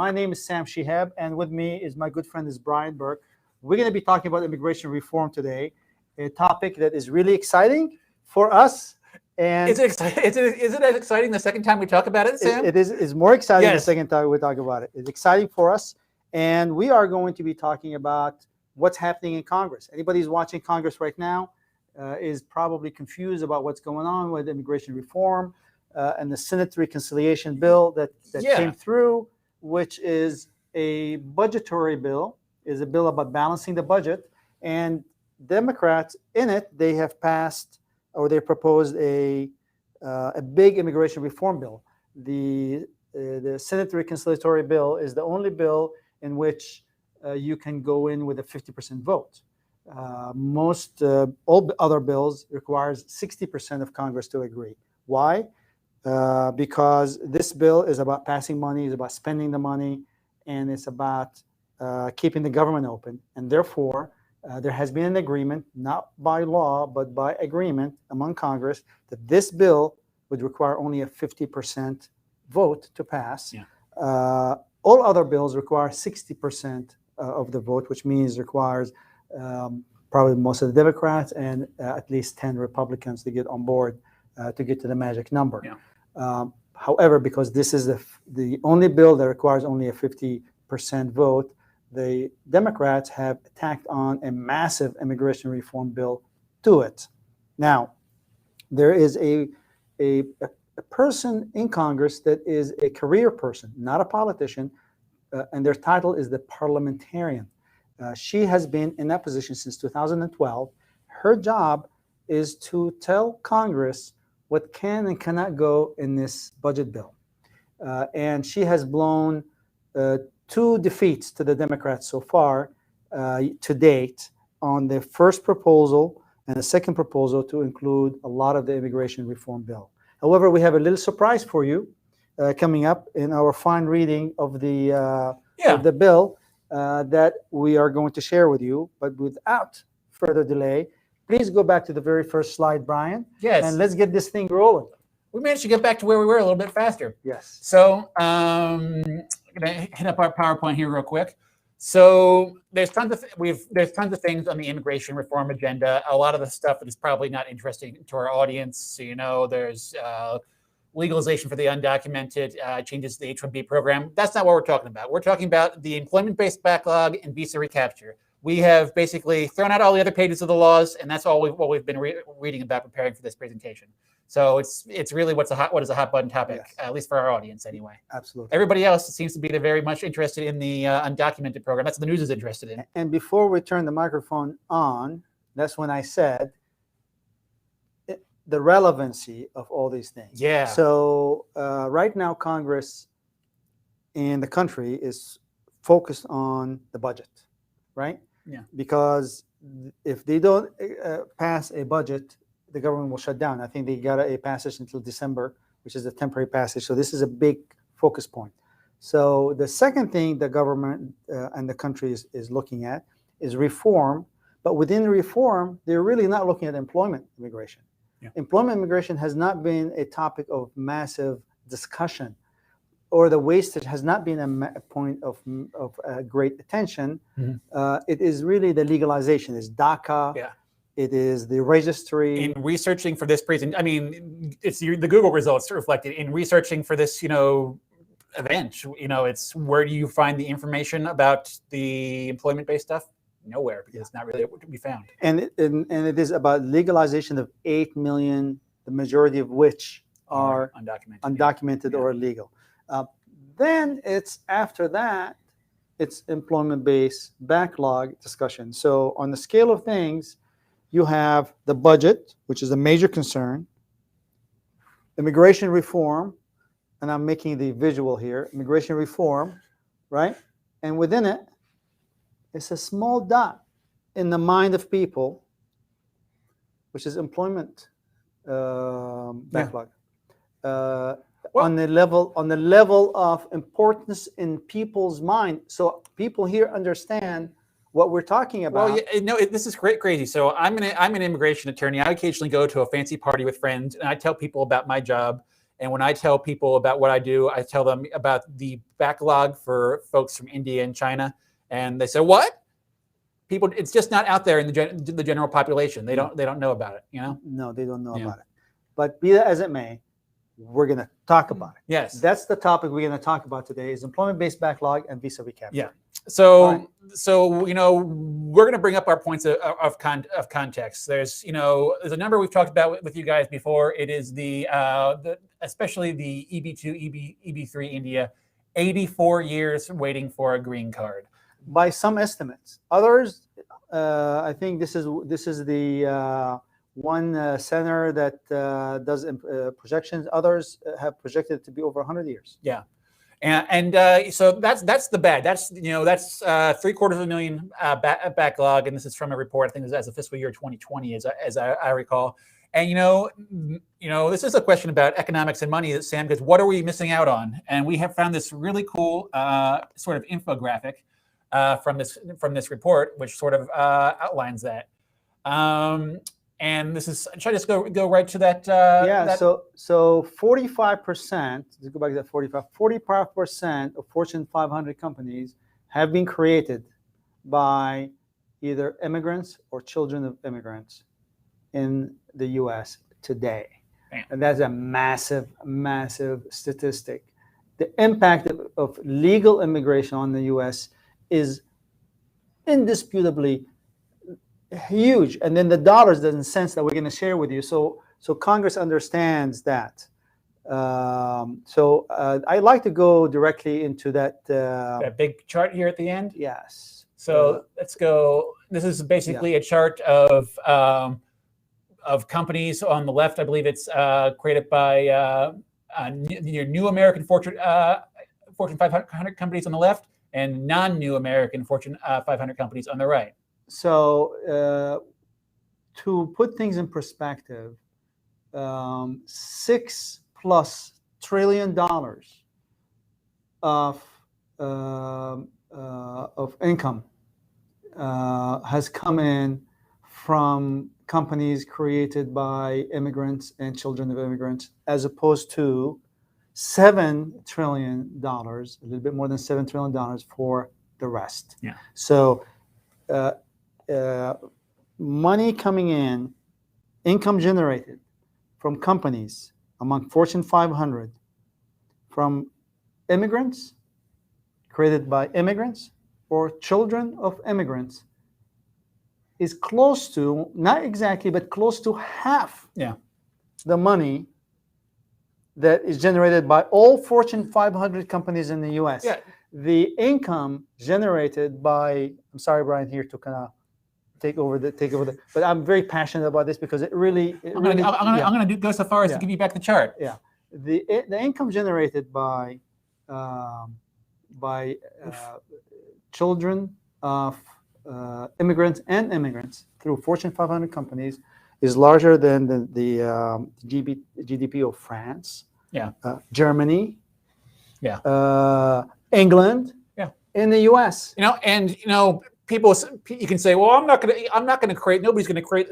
My name is Sam Shihab, and with me is my good friend is Brian Burke. We're going to be talking about immigration reform today, a topic that is really exciting for us. And is it exciting the second time we talk about it, Sam? It is. It's more exciting Yes. the second time we talk about it. It's exciting for us, and we are going to be talking about what's happening in Congress. Anybody who's watching Congress right now is probably confused about what's going on with immigration reform and the Senate reconciliation bill that came through, which is a budgetary bill, is a bill about balancing the budget. And Democrats in it, they have passed or they proposed a big immigration reform bill. The Senate reconciliatory bill is the only bill in which you can go in with a 50% vote. All other bills requires 60% of Congress to agree. Why? Because this bill is about passing money, is about spending the money, and it's about keeping the government open. And therefore, there has been an agreement, not by law, but by agreement among Congress, that this bill would require only a 50% vote to pass. Yeah. All other bills require 60% of the vote, which means requires probably most of the Democrats and at least 10 Republicans to get on board to get to the magic number. Yeah. However, because this is the only bill that requires only a 50% vote, the Democrats have tacked on a massive immigration reform bill to it. Now, there is a person in Congress that is a career person, not a politician, and their title is the Parliamentarian. She has been in that position since 2012. Her job is to tell Congress what can and cannot go in this budget bill. And she has blown 2 defeats to the Democrats so far to date on the first proposal and the second proposal to include a lot of the immigration reform bill. However, we have a little surprise for you coming up in our fine reading of the bill that we are going to share with you. But without further delay, please go back to the very first slide, Brian. Yes. And let's get this thing rolling. We managed to get back to where we were a little bit faster. Yes. So I'm going to hit up our PowerPoint here real quick. So there's tons of things on the immigration reform agenda. A lot of the stuff that is probably not interesting to our audience. So, there's legalization for the undocumented, changes to the H-1B program. That's not what we're talking about. We're talking about the employment-based backlog and visa recapture. We have basically thrown out all the other pages of the laws, and that's all what we've been reading about preparing for this presentation. So it's really what is a hot button topic, yes, at least for our audience anyway. Absolutely. Everybody else seems to be very much interested in the undocumented program. That's what the news is interested in. And before we turn the microphone on, that's when I said the relevancy of all these things. Yeah. So right now, Congress in the country is focused on the budget, right? Yeah. Because if they don't pass a budget, the government will shut down. I think they got a passage until December, which is a temporary passage. So this is a big focus point. So the second thing the government and the country is looking at is reform. But within the reform, they're really not looking at employment immigration. Yeah. Employment immigration has not been a topic of massive discussion, or the wastage has not been a point of great attention. Mm-hmm. It is really the legalization. It's DACA. Yeah. It is the registry. In researching for this it's the Google results reflected in researching for this, event. It's where do you find the information about the employment-based stuff? Nowhere, because it's not really able to be found. And it is about legalization of 8 million, the majority of which are undocumented or illegal. Then after that, it's employment-based backlog discussion. So on the scale of things, you have the budget, which is a major concern, immigration reform, and I'm making the visual here, immigration reform, right? And within it, it's a small dot in the mind of people, which is employment backlog. On the level of importance in people's mind. So people here understand what we're talking about. Well, this is crazy. So I'm an immigration attorney. I occasionally go to a fancy party with friends, and I tell people about my job. And when I tell people about what I do, I tell them about the backlog for folks from India and China, and they say, "What? People? It's just not out there in the general population. They don't know about it. You know? No, they don't know about it. But be that as it may, we're going to talk about it. Yes, that's the topic we're going to talk about today: is employment-based backlog and visa recapture. Yeah. So we're going to bring up our points of context. There's a number we've talked about with you guys before. It is the especially the EB2, EB3 India, 84 years waiting for a green card. By some estimates, others, I think this is the one center that does projections. Others have projected it to be over 100 years. Yeah. And so that's the bad. That's 750,000 backlog, and this is from a report. I think as of fiscal year 2020, as I recall. And this is a question about economics and money, Sam, because what are we missing out on? And we have found this really cool sort of infographic from this report, which sort of outlines that. And this is, should I just go right to that? So 45%, let's go back to that 45% of Fortune 500 companies have been created by either immigrants or children of immigrants in the U.S. today. Damn. And that's a massive, massive statistic. The impact of legal immigration on the U.S. is indisputably huge, and then the dollars and cents that we're going to share with you. So Congress understands that. I'd like to go directly into that big chart here at the end. Yes. So let's go. This is basically a chart of companies on the left. I believe it's created by new American Fortune 500 companies on the left, and non-new American Fortune 500 companies on the right. So to put things in perspective, $6+ trillion of income has come in from companies created by immigrants and children of immigrants, as opposed to $7 trillion, a little bit more than $7 trillion for the rest. Yeah. So money coming in, income generated from companies among Fortune 500, from immigrants, created by immigrants or children of immigrants, is close to, not exactly, but close to half the money that is generated by all Fortune 500 companies in the U.S. Yeah. The income generated by, I'm sorry, Brian, here to kind of take over but I'm very passionate about this because I'm going to go so far as to give you back the chart. Yeah, the income generated by children of immigrants through Fortune 500 companies is larger than the GDP of France, Germany, England, in the U.S. People, you can say, well, I'm not going to create. Nobody's going to create.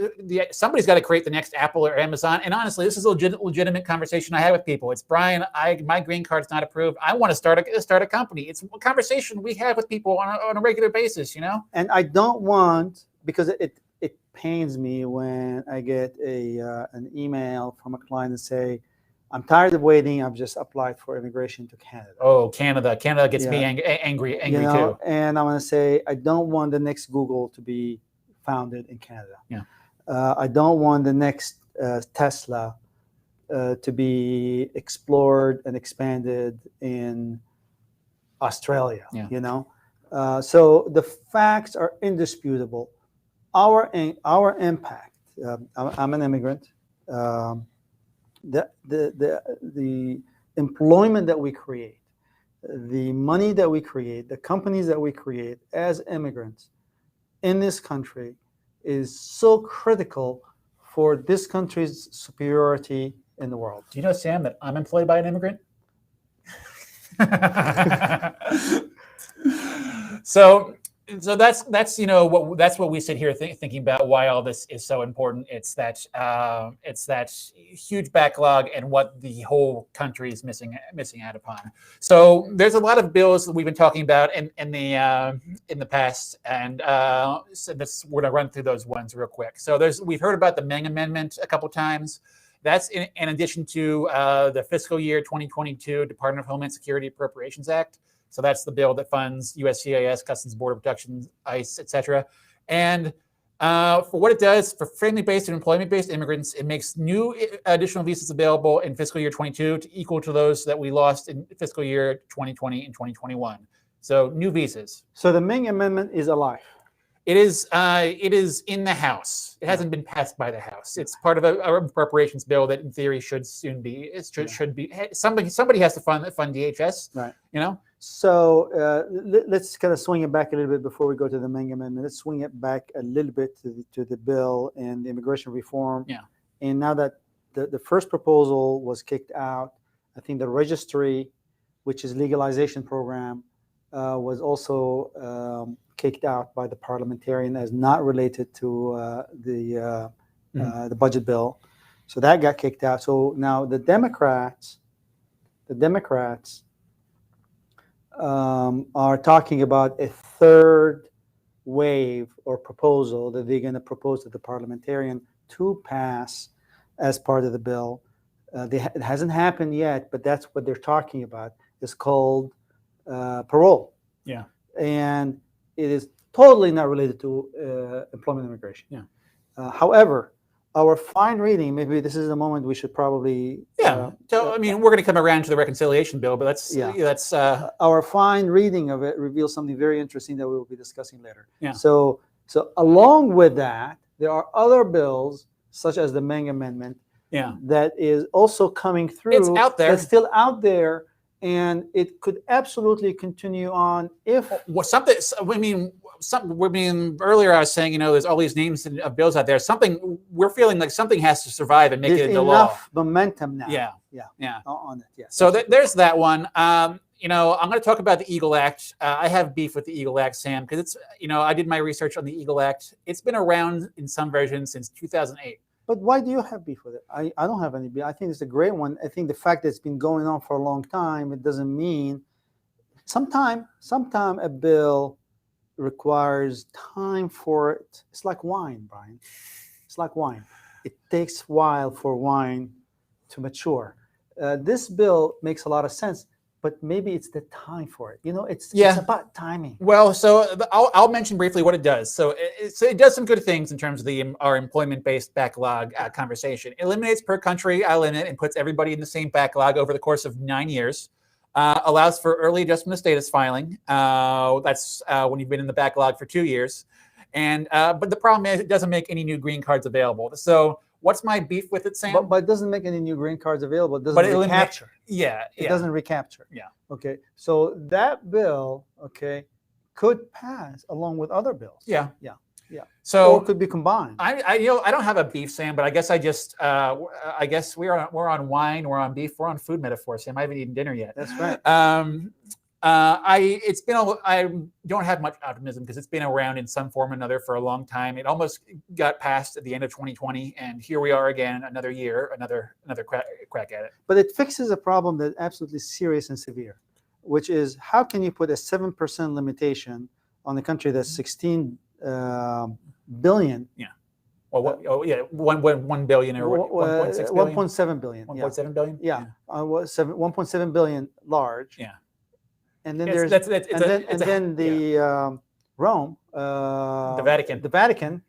Somebody's got to create the next Apple or Amazon. And honestly, this is a legitimate conversation I have with people. It's Brian. My green card's not approved. I want to start a company. It's a conversation we have with people on a regular basis. And I don't want, because it pains me when I get an email from a client and say, I'm tired of waiting. I've just applied for immigration to Canada. Oh, Canada gets me angry too. And I want to say, I don't want the next Google to be founded in Canada. Yeah. I don't want the next Tesla to be explored and expanded in Australia. Yeah. So the facts are indisputable. Our impact. I'm an immigrant. The employment that we create, the money that we create, the companies that we create as immigrants in this country is so critical for this country's superiority in the world. Do you know, Sam, that I'm employed by an immigrant? So So that's that's what we sit here thinking about why all this is so important. It's that huge backlog and what the whole country is missing out upon. So there's a lot of bills that we've been talking about in the past, and so we're gonna run through those ones real quick. So we've heard about the Meng Amendment a couple times. That's in addition to the fiscal year 2022 Department of Homeland Security Appropriations Act. So that's the bill that funds USCIS, Customs Border Protection, ICE, etc. And for what it does for family-based and employment-based immigrants, it makes new additional visas available in fiscal year 22 to equal to those that we lost in fiscal year 2020 and 2021. So new visas. So the Meng Amendment is alive. It is in the House. It hasn't been passed by the House. It's part of a appropriations bill that, in theory, should soon be. It should be. Somebody has to fund DHS. Right. You know. So let's kind of swing it back a little bit before we go to the Meng Amendment. Let's swing it back a little bit to the bill and the immigration reform. Yeah. And now that the first proposal was kicked out, I think the registry, which is legalization program, was also kicked out by the parliamentarian as not related to the budget bill. So that got kicked out. So now the Democrats are talking about a third wave or proposal that they're going to propose to the parliamentarian to pass as part of the bill. It hasn't happened yet, but that's what they're talking about. It's called parole. Yeah. And it is totally not related to employment immigration. Yeah. However, our fine reading, maybe this is the moment we should probably. So I mean, we're going to come around to the reconciliation bill, but that's our fine reading of it reveals something very interesting that we will be discussing later. Yeah. So along with that, there are other bills such as the Meng Amendment. Yeah. That is also coming through. It's out there. It's still out there. And it could absolutely continue on if earlier I was saying, there's all these names of bills out there. We're feeling like something has to survive and make it into law. Enough momentum now. Yeah. On it. Yeah. So there's that one. I'm going to talk about the Eagle Act. I have beef with the Eagle Act, Sam, because it's I did my research on the Eagle Act. It's been around in some versions since 2008. But why do you have beef with it? I don't have any beef. I think it's a great one. I think the fact that it's been going on for a long time, it doesn't mean sometime a bill requires time for it. It's like wine, Brian. It's like wine. It takes a while for wine to mature. This bill makes a lot of sense, but maybe it's the time for it. It's about timing. Well, so I'll mention briefly what it does. So it does some good things in terms of our employment-based backlog conversation. It eliminates per country limit and puts everybody in the same backlog over the course of 9 years. Allows for early adjustment of status filing. That's when you've been in the backlog for 2 years. But the problem is it doesn't make any new green cards available. So what's my beef with it, Sam? But it doesn't make any new green cards available. It doesn't recapture. It doesn't recapture. Yeah. Okay. So that bill, could pass along with other bills. Yeah. So or it could be combined. I don't have a beef, Sam, but I guess I guess we're on wine, we're on beef, we're on food metaphors, Sam. I haven't eaten dinner yet. That's right. I don't have much optimism because it's been around in some form or another for a long time. It almost got passed at the end of 2020, and here we are again, another year, another crack at it. But it fixes a problem that's absolutely serious and severe, which is how can you put a 7% limitation on a country that's 16 billion? Yeah. Well, 1 billion or 1.6 billion? 1.7 billion. 1.7 billion? Yeah. 1.7 billion large. Yeah. And then Rome, the Vatican,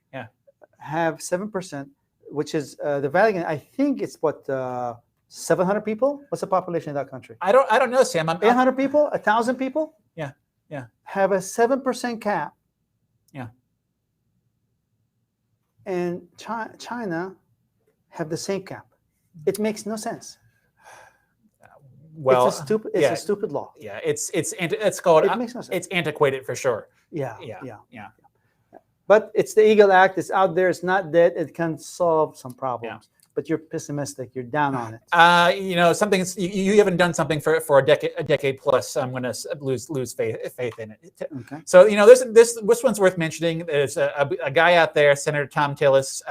have 7%, which is the Vatican. I think it's 700 people. What's the population of that country? I don't know, Sam. 800 people, 1,000 people. Yeah. Have a 7% cap. Yeah. And China have the same cap. It makes no sense. Well, it's a stupid law. Yeah, it's called. It makes no sense. It's antiquated for sure. Yeah. Yeah. But it's the Eagle Act. It's out there. It's not dead. It can solve some problems. but you're pessimistic. You're down on it. You know, you haven't done something for a decade plus. I'm going to lose faith in it. Okay. So, you know, this one's worth mentioning. There's a guy out there, Senator Tom Tillis,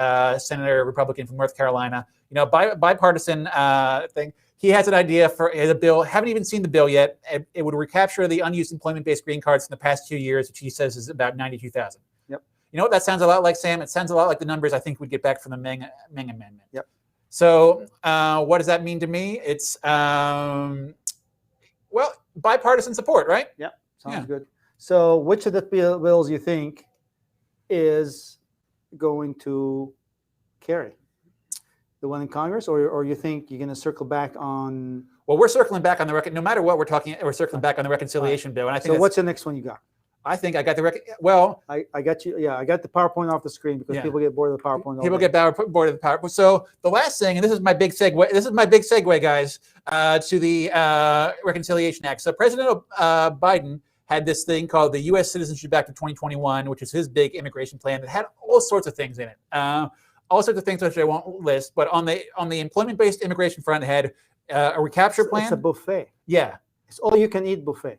Senator Republican from North Carolina. You know, bipartisan thing. He has an idea for a bill. Haven't even seen the bill yet. It would recapture the unused employment-based green cards in the past 2 years, which he says is about 92,000. Yep. You know what that sounds a lot like, Sam? It sounds a lot like the numbers I think we'd get back from the Meng Amendment. Yep. So what does that mean to me? It's, well, bipartisan support, right? Yep. Sounds good. So which of the bills you think is going to carry? The one in Congress, or you think you're going to circle back on? Well, we're circling back on the no matter what we're talking, we're circling back on the reconciliation bill. And I think so. What's the next one you got? I think I got the well. I got you. Yeah, I got the PowerPoint off the screen because people get bored of the PowerPoint. People get bored of the PowerPoint. So the last thing, and this is my big segue. This is my big segue, guys, to the Reconciliation Act. So President Biden had this thing called the U.S. Citizenship Act of 2021, which is his big immigration plan that had all sorts of things in it. All sorts of things which I won't list, but on the employment-based immigration front, it had a recapture plan. It's a buffet. Yeah, it's all-you-can-eat buffet.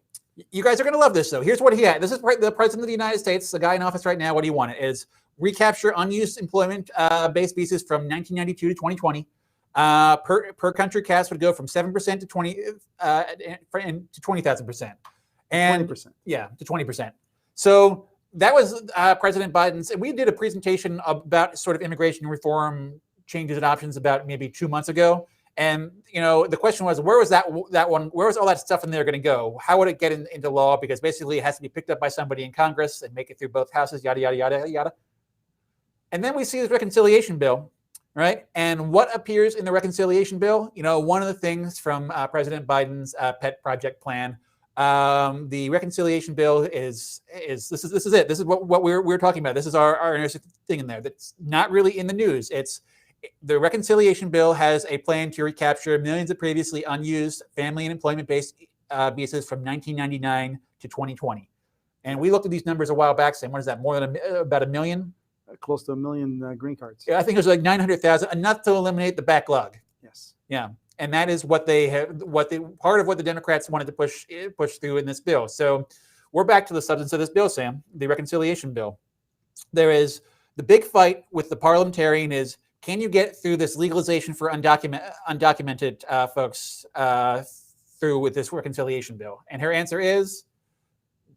You guys are going to love this, though. Here's what he had. This is the President of the United States, the guy in office right now. What he wanted is recapture unused employment-based visas from 1992 to 2020. Per country caps would go from 7% to 20,000%, and 20%. Yeah, to 20%. So that was President Biden's. We did a presentation about sort of immigration reform changes and options about maybe 2 months ago. And, you know, the question was, where was that one? Where was all that stuff in there going to go? How would it get into law? Because basically it has to be picked up by somebody in Congress and make it through both houses, yada, yada, yada, yada. And then we see this reconciliation bill, right? And what appears in the reconciliation bill? You know, one of the things from President Biden's pet project plan. The reconciliation bill is this is it. This is what we're talking about. This is our interesting thing in there that's not really in the news. It's the reconciliation bill has a plan to recapture millions of previously unused family and employment-based visas from 1999 to 2020. And we looked at these numbers a while back, saying, what is that? More than about a million? Close to a million green cards. Yeah, I think it was like 900,000, enough to eliminate the backlog. Yes. Yeah. And that is what they have, part of what the Democrats wanted to push through in this bill. So we're back to the substance of this bill, Sam, the reconciliation bill. There is the big fight with the parliamentarian is, can you get through this legalization for undocumented folks through with this reconciliation bill? And her answer is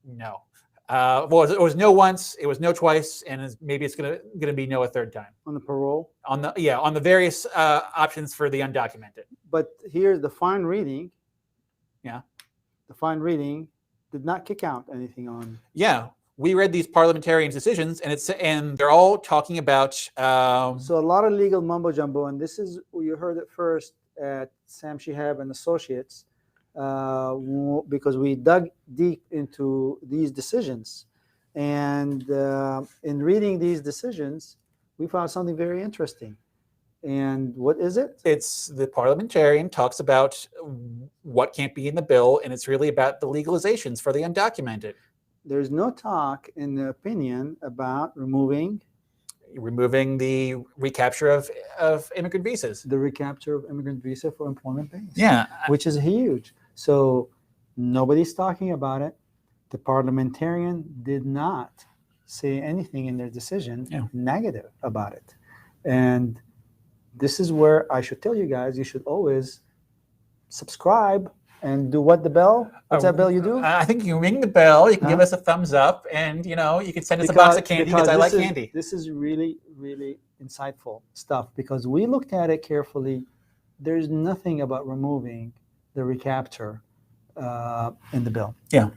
no. Well, it was no once, it was no twice, and maybe it's gonna be no a third time. On the parole? On the various options for the undocumented. But here's the fine reading. Yeah. The fine reading did not kick out anything on. Yeah. We read these parliamentarians' decisions, and they're all talking about. So a lot of legal mumbo jumbo, and this is you heard it first at Sam Shihab and Associates, because we dug deep into these decisions, and in reading these decisions, we found something very interesting. And what is it? It's the parliamentarian talks about what can't be in the bill, and it's really about the legalizations for the undocumented. There's no talk in the opinion about removing the recapture of immigrant visas. The recapture of immigrant visa for employment base. Yeah. Which is huge. So nobody's talking about it. The parliamentarian did not say anything in their decision negative about it. And this is where I should tell you guys, you should always subscribe and do what the bell? What's that bell you do? I think you ring the bell. You can give us a thumbs up, and you can send us a box of candy because I like candy. This is really, really insightful stuff because we looked at it carefully. There's nothing about removing the recapture in the bill. Yeah,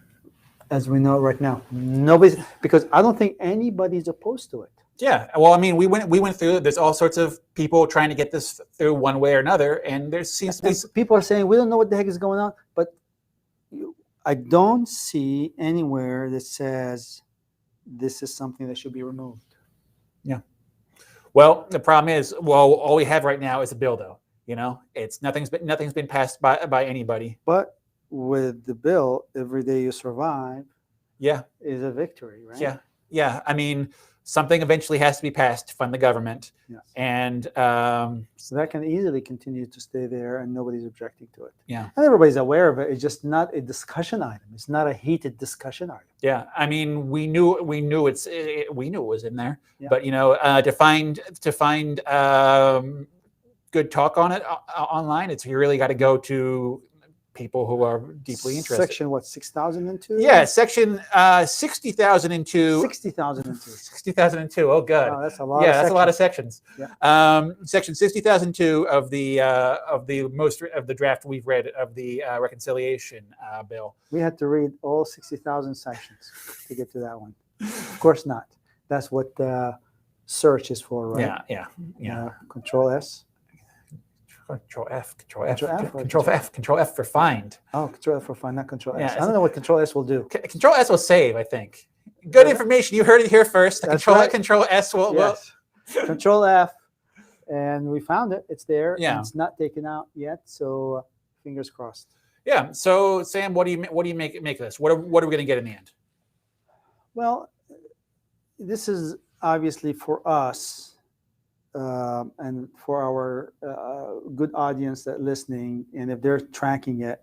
as we know right now, nobody's, because I don't think anybody's opposed to it. Yeah, well, I mean, we went through. There's all sorts of people trying to get this through one way or another, and there seems to be people are saying we don't know what the heck is going on. But I don't see anywhere that says this is something that should be removed. Yeah. Well, the problem is, all we have right now is a bill, though. It's nothing's been passed by anybody. But with the bill, every day you survive, is a victory, right? Yeah. I mean. something eventually has to be passed to fund the government. Yes. And so that can easily continue to stay there, and nobody's objecting to it. Yeah. And everybody's aware of it. It's just not a discussion item. It's not a heated discussion item. Yeah. I mean, we knew it was in there, Yeah. but to find good talk on it online, you really got to go to people who are deeply interested. Section what, 6002? Yeah, section 60,002. 60,002. 60,002. Oh God. Wow, that's a lot. Yeah, of that's a lot of sections. Yeah. Section 60,002 of the draft we've read of the reconciliation bill. We had to read all 60,000 sections to get to that one. Of course not. That's what search is for, right? Yeah. Control S. Control F for find. Oh, Control F for find, not Control S. Yeah, I don't know what Control S will do. Control S will save, I think. Good information. You heard it here first. That's Control right. Control S will. Yes. Control F, and we found it. It's there. Yeah. And it's not taken out yet. So fingers crossed. Yeah. So Sam, what do you make of this? What are we going to get in the end? Well, this is obviously for us. And for our good audience that listening, and if they're tracking it,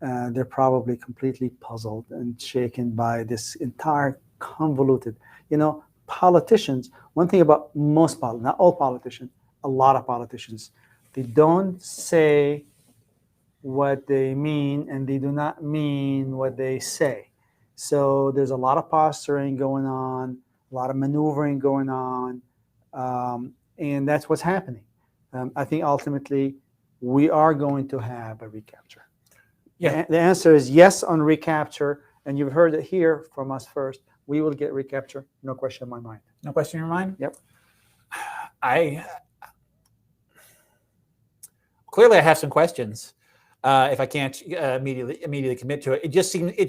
they're probably completely puzzled and shaken by this entire convoluted, politicians. One thing about most politicians, not all politicians, a lot of politicians, they don't say what they mean, and they do not mean what they say. So there's a lot of posturing going on, a lot of maneuvering going on. And that's what's happening. I think ultimately we are going to have a recapture. Yeah. The answer is yes on recapture, and you've heard it here from us first. We will get recapture, no question in my mind. No question in your mind? Yep. Clearly I have some questions. If I can't immediately commit to it, it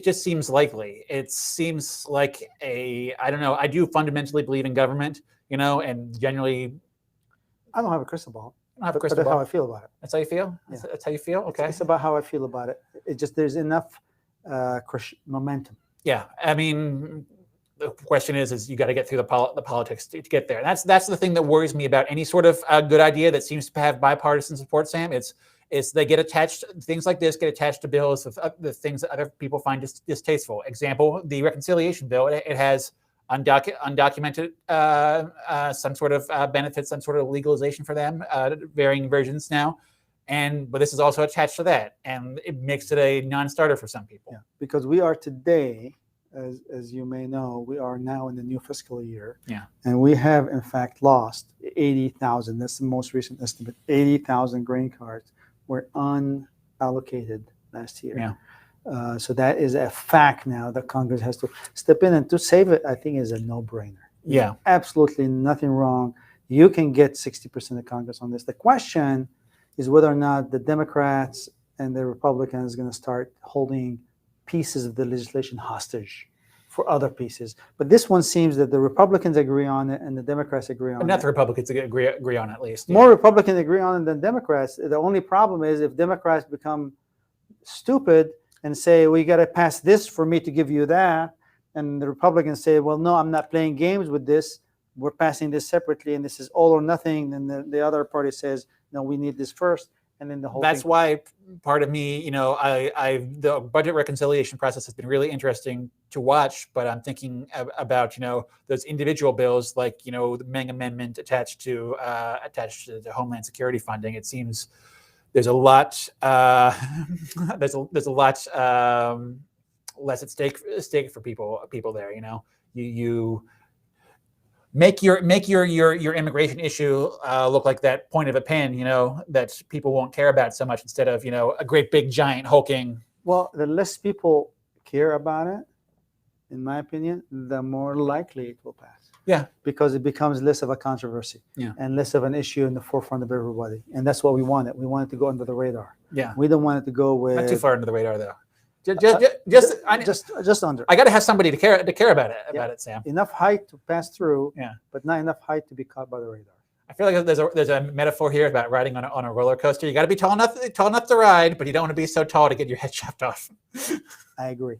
just seems likely. It seems like I don't know. I do fundamentally believe in government, and generally. I don't have a crystal ball. I don't have a crystal ball. That's how I feel about it. That's how you feel? Yeah. That's how you feel? Okay. It's about how I feel about it. It just, there's enough momentum. Yeah. I mean, the question is you got to get through the politics to get there. And that's the thing that worries me about any sort of good idea that seems to have bipartisan support, Sam. It's they get attached, things like this get attached to bills of the things that other people find distasteful. Example, the reconciliation bill, it has undocumented some sort of benefits, some sort of legalization for them, varying versions now. But this is also attached to that, and it makes it a non-starter for some people. Yeah, because we are today, as you may know, we are now in the new fiscal year. Yeah. And we have, in fact, lost 80,000. That's the most recent estimate. 80,000 green cards were unallocated last year. Yeah. So that is a fact now that Congress has to step in, and to save it, I think, is a no-brainer. Yeah. Absolutely nothing wrong. You can get 60% of Congress on this. The question is whether or not the Democrats and the Republicans are going to start holding pieces of the legislation hostage for other pieces. But this one seems that the Republicans agree on it and the Democrats agree on it. Not the Republicans agree on it, at least. Yeah. More Republicans agree on it than Democrats. The only problem is if Democrats become stupid and say, well, you got to pass this for me to give you that. And the Republicans say, well, no, I'm not playing games with this. We're passing this separately, and this is all or nothing. Then the other party says, no, we need this first. And then the whole That's thing. why part of me, the budget reconciliation process has been really interesting to watch, but I'm thinking about, those individual bills, like, the Meng Amendment attached to the Homeland Security funding. It seems there's a lot, there's a lot less at stake for people there. You make your immigration issue look like that point of a pen, that people won't care about so much, instead of a great big giant hulking. Well, the less people care about it, in my opinion, the more likely it will pass. Yeah, because it becomes less of a controversy. Yeah. And less of an issue in the forefront of everybody, and that's what we want it. We want it to go under the radar. Yeah, we don't want it to go with not too far under the radar though. Just under. I got to have somebody to care about it, Sam. Enough height to pass through, yeah, but not enough height to be caught by the radar. I feel like there's a metaphor here about riding on a roller coaster. You got to be tall enough to ride, but you don't want to be so tall to get your head chopped off. I agree.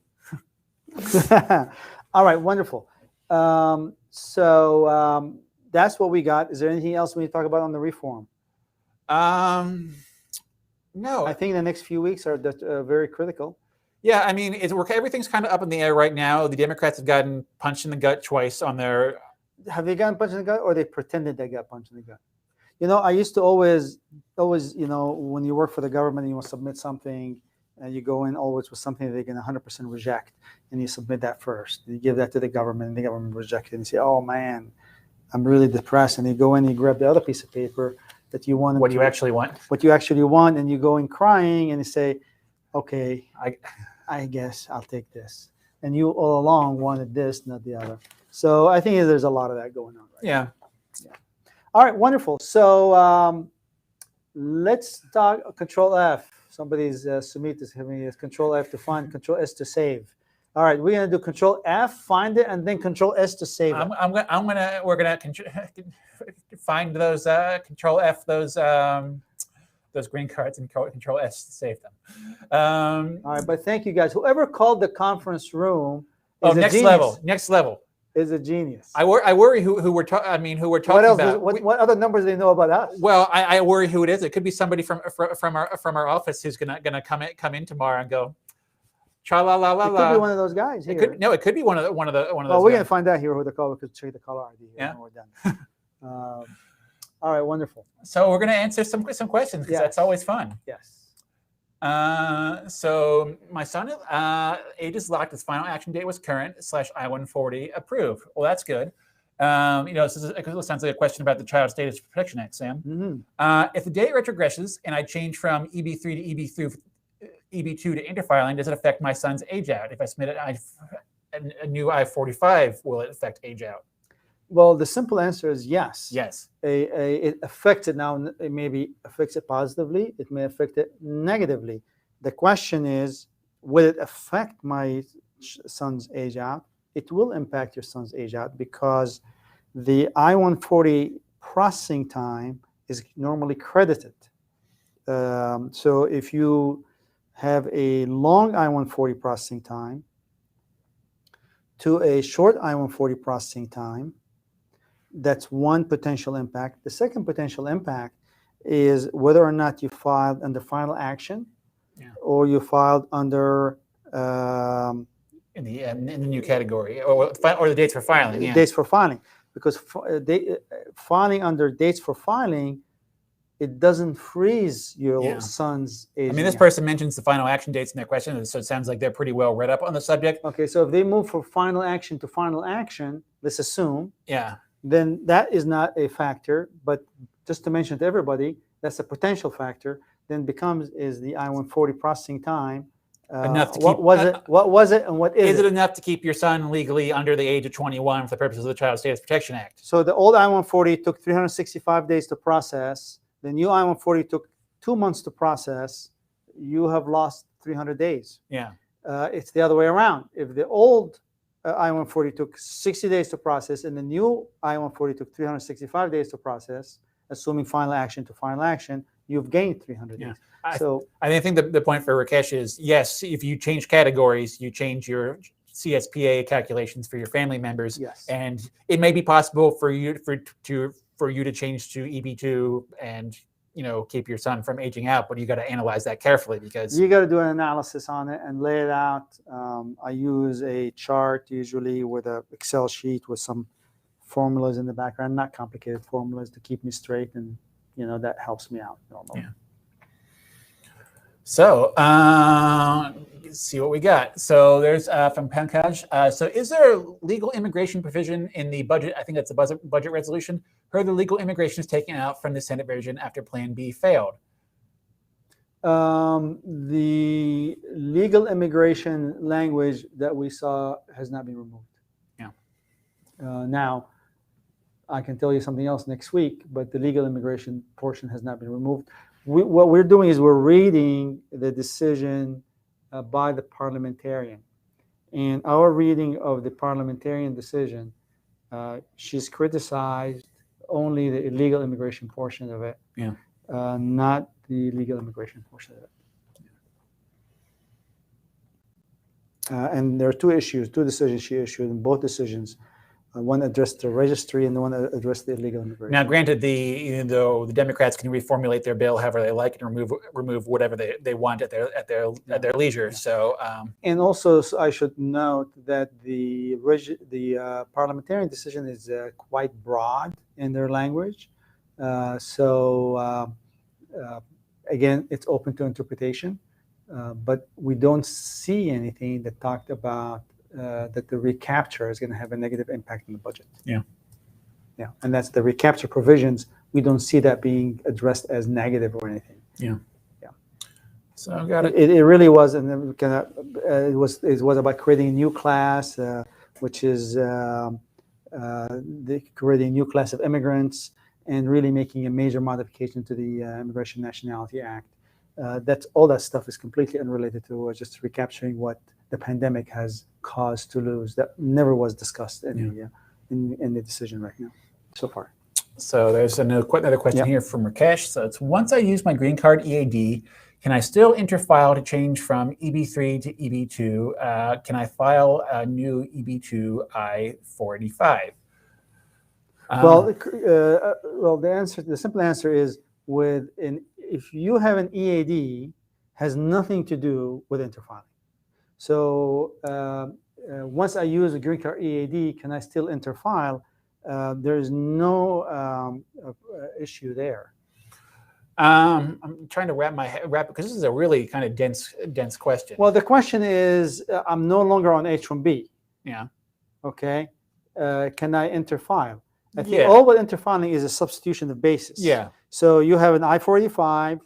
All right, wonderful. So that's what we got. Is there anything else we need to talk about on the reform? No. I think the next few weeks are very critical. Yeah, I mean, everything's kind of up in the air right now. The Democrats have gotten punched in the gut twice on their. Have they gotten punched in the gut, or they pretended they got punched in the gut? You know, I used to always, you know, when you work for the government and you want to submit something, and you go in always with something that they can 100% reject, and you submit that first. You give that to the government, and the government rejects it, and you say, "Oh man, I'm really depressed." And you go in, and you grab the other piece of paper that you want. What you actually want. What you actually want, and you go in crying, and you say, "Okay, I guess I'll take this." And you all along wanted this, not the other. So I think there's a lot of that going on. Right Yeah. Yeah. All right, wonderful. So let's talk Control F. Somebody's Sumit is having Control F to find, Control S to save. All right, we're gonna do Control F, find it, and then Control S to save it. We're gonna find those Control F those green cards and Control S to save them. All right, but thank you guys. Whoever called the conference room. Next level. Is a genius. I worry who we're talking about. What other numbers do they know about us? Well, I worry who it is. It could be somebody from our office who's gonna come in tomorrow and go, cha la la la la. It could be one of those guys. Here. It could be one of those. Well, we're gonna find out here who the caller. Because check the caller ID. Here when we're done. All right, wonderful. So we're gonna answer some questions because that's always fun. Yes. So my son, age is locked. His final action date was current / I-140 approved. Well, that's good. It sounds like a question about the Child Status Protection Act, Sam. Mm-hmm. If the date retrogresses and I change from EB3 to EB2 to interfiling, does it affect my son's age out? If I submit a new I-45, will it affect age out? Well, the simple answer is yes. Yes. It affects it now. It maybe affects it positively. It may affect it negatively. The question is, will it affect my son's age out? It will impact your son's age out because the I-140 processing time is normally credited. So if you have a long I-140 processing time to a short I-140 processing time, that's one potential impact. The second potential impact is whether or not you filed under final action, or you filed under in the new category, or the dates for filing. Yeah. Dates for filing, because filing under dates for filing, it doesn't freeze your son's age. I mean, this person mentions the final action dates in their question, so it sounds like they're pretty well read up on the subject. Okay, so if they move from final action to final action, let's assume. Yeah. Then that is not a factor, but just to mention to everybody, that's a potential factor. Then is the I-140 processing time enough to what was it, and what is it? Is it enough to keep your son legally under the age of 21 for the purposes of the Child Status Protection Act? So the old I-140 took 365 days to process. The new I-140 took 2 months to process. You have lost 300 days. Yeah. It's the other way around. If the old I-140 took 60 days to process, and the new I-140 took 365 days to process, assuming final action to final action, you've gained 300 days. I think the point for Rakesh is, yes, if you change categories, you change your CSPA calculations for your family members. Yes. And it may be possible for you to change to EB2 and keep your son from aging out, but you got to analyze that carefully because you got to do an analysis on it and lay it out. I use a chart usually with an Excel sheet with some formulas in the background, not complicated formulas to keep me straight, and that helps me out normally. Yeah. So let's see what we got. So there's from Pankaj. So is there a legal immigration provision in the budget? I think that's the budget resolution. Heard the legal immigration is taken out from the Senate version after Plan B failed. The legal immigration language that we saw has not been removed. Yeah. Now, I can tell you something else next week, but the legal immigration portion has not been removed. What we're doing is we're reading the decision by the parliamentarian. And our reading of the parliamentarian decision, she's criticized only the illegal immigration portion of it, not the legal immigration portion of it. And there are two decisions she issued, and both decisions One addressed the registry and the one addressed the illegal immigration. Now, granted, even though the Democrats can reformulate their bill however they like and remove whatever they want at their leisure. So, and also I should note that the parliamentarian decision is quite broad in their language. Again, it's open to interpretation, but we don't see anything that talked about that the recapture is going to have a negative impact on the budget. Yeah. And that's the recapture provisions. We don't see that being addressed as negative or anything. Yeah. So I got it. It really was, and it was about creating a new class, which is creating a new class of immigrants, and really making a major modification to the Immigration Nationality Act. That's all that stuff is completely unrelated to just recapturing what the pandemic has caused to lose. That never was discussed in the decision right now, so far. So there's another question here from Rakesh. So it's, once I use my green card EAD, can I still interfile to change from EB3 to EB2? Can I file a new EB2 I-485? The simple answer is if you have an EAD, has nothing to do with interfiling. So once I use a green card EAD, can I still interfile? There's no issue there. I'm trying to wrap because this is a really kind of dense question. Well, the question is, I'm no longer on H-1B. Yeah. Okay. Can I interfile? I think all what interfiling is a substitution of basis. Yeah. So you have an I-485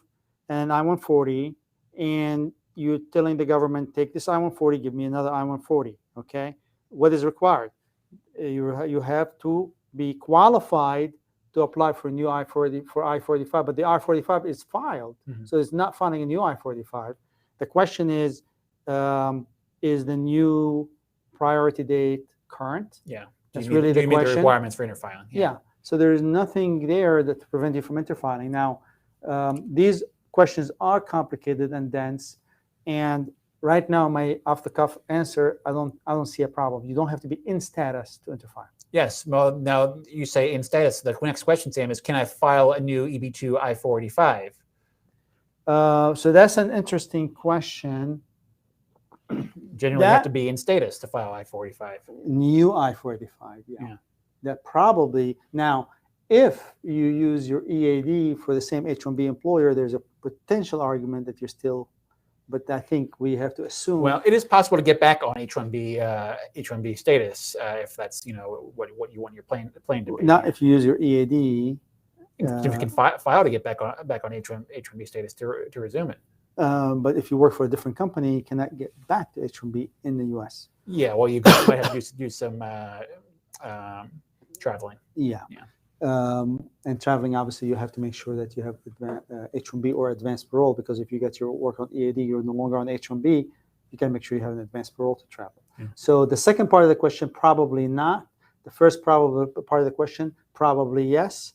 and an I-140, and you're telling the government, take this I-140, give me another I-140. Okay. What is required? You have to be qualified to apply for a new I-45, but the I-45 is filed, so it's not filing a new I-45. The question is the new priority date current? Yeah. That's really the question. The requirements for interfiling. Yeah. So there is nothing there that to prevent you from interfiling. Now, these questions are complicated and dense, and right now, my off-the-cuff answer, I don't see a problem. You don't have to be in status to interfile. Yes. Well, now you say in status. The next question, Sam, is can I file a new EB2 I-485? So that's an interesting question. Generally, you have to be in status to file I-485. New I-485, yeah. That probably, now, if you use your EAD for the same H-1B employer, there's a potential argument that you're still, but I think we have to assume. Well, it is possible to get back on H-1B status if that's what you want your plane to be. Not if you use your EAD. If you can file to get back on H-1B status to resume it. But if you work for a different company, you cannot get back to H-1B in the U.S. Yeah, well, you might have to do some traveling. Yeah. And traveling, obviously, you have to make sure that you have H-1B or advanced parole, because if you get your work on EAD, you're no longer on H-1B, you can make sure you have an advanced parole to travel. Yeah. So the second part of the question, probably not. The first part of the question, probably yes.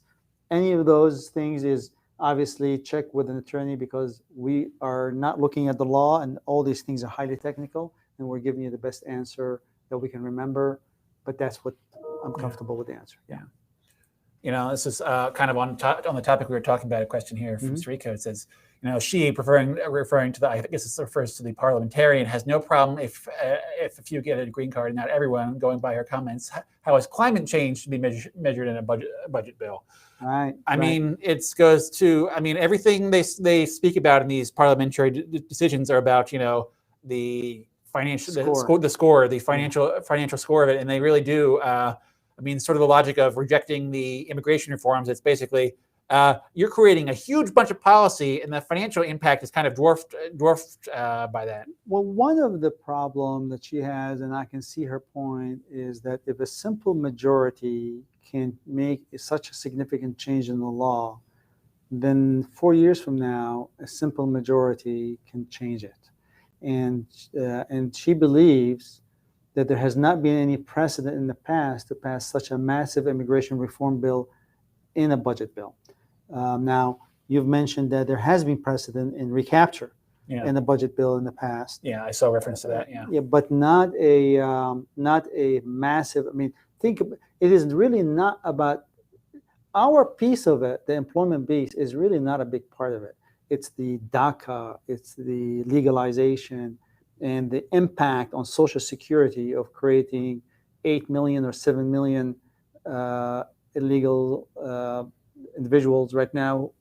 Any of those things is obviously check with an attorney, because we are not looking at the law, and all these things are highly technical, and we're giving you the best answer that we can remember. But that's what I'm comfortable with the answer. Yeah. This is kind of on the topic we were talking about. A question here from Sariko. It says, she referring to I guess this refers to the parliamentarian, has no problem if a few get a green card and not everyone. Going by her comments, how is climate change to be measured in a budget bill? Right. I mean, it goes to. I mean, everything they speak about in these parliamentary decisions are about the financial the financial score of it, and they really do. I mean, sort of the logic of rejecting the immigration reforms. It's basically you're creating a huge bunch of policy, and the financial impact is kind of dwarfed by that. Well, one of the problems that she has, and I can see her point, is that if a simple majority can make such a significant change in the law, then 4 years from now, a simple majority can change it. And she believes that there has not been any precedent in the past to pass such a massive immigration reform bill in a budget bill. Now, you've mentioned that there has been precedent in recapture in a budget bill in the past. Yeah, I saw reference to that. Yeah, but not a massive. I mean, it is really not about our piece of it. The employment piece is really not a big part of it. It's the DACA, it's the legalization, and the impact on Social Security of creating 8 million or 7 million illegal individuals right now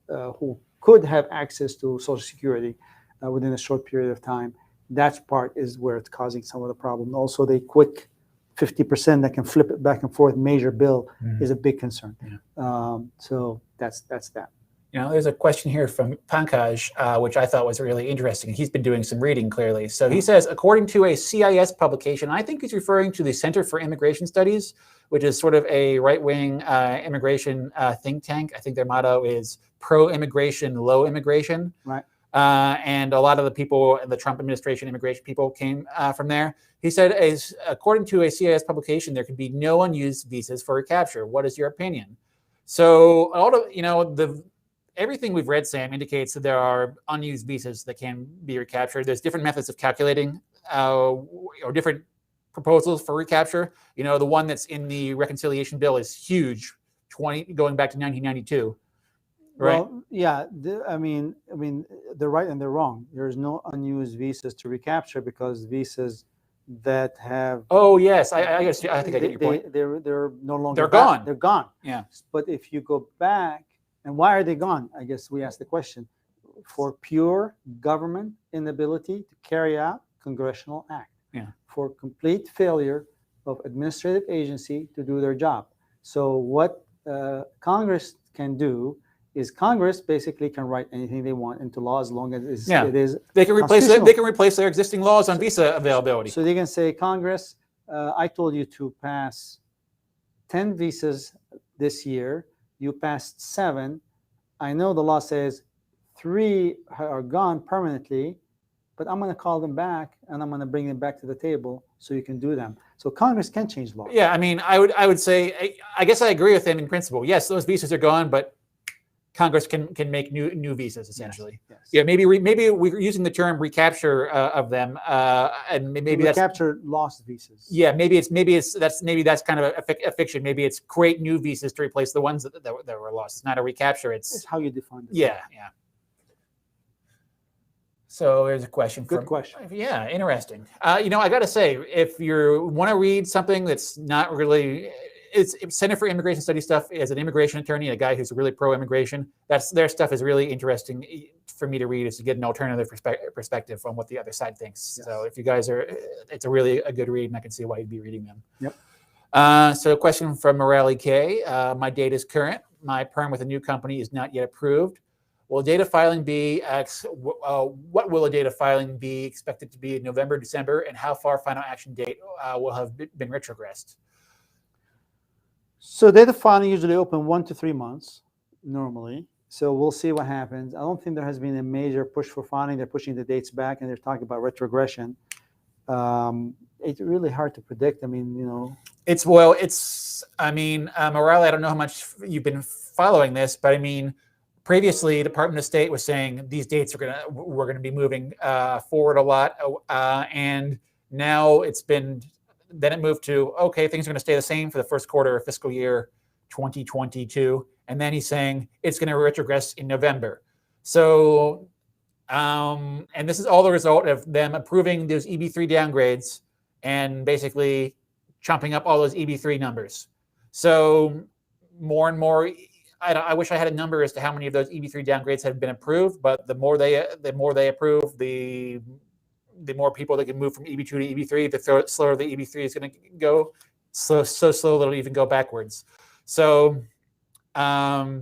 who could have access to Social Security within a short period of time. That part is where it's causing some of the problem. Also, the quick 50% that can flip it back and forth major bill is a big concern. So that's that. You know, there's a question here from Pankaj, which I thought was really interesting. He's been doing some reading clearly. So he says, according to a CIS publication, I think he's referring to the Center for Immigration Studies, which is sort of a right-wing immigration think tank. I think their motto is pro-immigration, low immigration. Right. And a lot of the people, the Trump administration immigration people came from there. He said, according to a CIS publication, there could be no unused visas for recapture. What is your opinion? So all of, you know, everything we've read, Sam, indicates that there are unused visas that can be recaptured. There's different methods of calculating or different proposals for recapture. You know, the one that's in the reconciliation bill is huge, going back to 1992. Right. Well, yeah. I mean, they're right and they're wrong. There's no unused visas to recapture because visas that have. Oh yes, I guess I think I get your point. They're no longer. They're gone. They're gone. Yeah. But if you go back, and why are they gone? I guess we asked the question for pure government inability to carry out congressional act. Yeah. For complete failure of administrative agency to do their job. So what Congress can do is Congress basically can write anything they want into law as long as it is they can replace their existing laws on visa availability. So they can say, Congress, I told you to pass 10 visas this year. You passed 7. I know the law says 3 are gone permanently, but I'm going to call them back and I'm going to bring them back to the table so you can do them. So Congress can change law. Yeah, I mean, I would say, I guess I agree with him in principle. Yes, those visas are gone, but Congress can make new visas essentially. Yes. Yeah, maybe we're using the term recapture of them, and maybe recapture lost visas. Yeah, maybe that's kind of a fiction. Maybe it's create new visas to replace the ones that were lost. It's not a recapture. It's how you define it. Yeah. So there's a question. Good question. Yeah, interesting. You know, I got to say, if you want to read something that's not really. It's Center for Immigration Studies stuff. As an immigration attorney, a guy who's really pro-immigration, their stuff is really interesting for me to read, is to get an alternative perspective on what the other side thinks. Yes. So if you guys it's a good read, and I can see why you'd be reading them. Yep. So a question from Morelli K. My data is current. My perm with a new company is not yet approved. Will data filing be? What will a data filing be expected to be in November, December, and how far final action date will have been retrogressed? So data filing usually open 1 to 3 months normally. So we'll see what happens. I don't think there has been a major push for filing. They're pushing the dates back and they're talking about retrogression. It's really hard to predict. I mean, you know. Morale, I don't know how much you've been following this, but I mean, previously, Department of State was saying these dates we're gonna be moving forward a lot, and now then it moved to, okay, things are going to stay the same for the first quarter of fiscal year 2022. And then he's saying it's going to retrogress in November. So, and this is all the result of them approving those EB3 downgrades and basically chomping up all those EB3 numbers. So more and more, I wish I had a number as to how many of those EB3 downgrades have been approved, but the more they approve, the more people that can move from EB2 to EB3, the slower the EB3 is going to go. So slow that it'll even go backwards. So a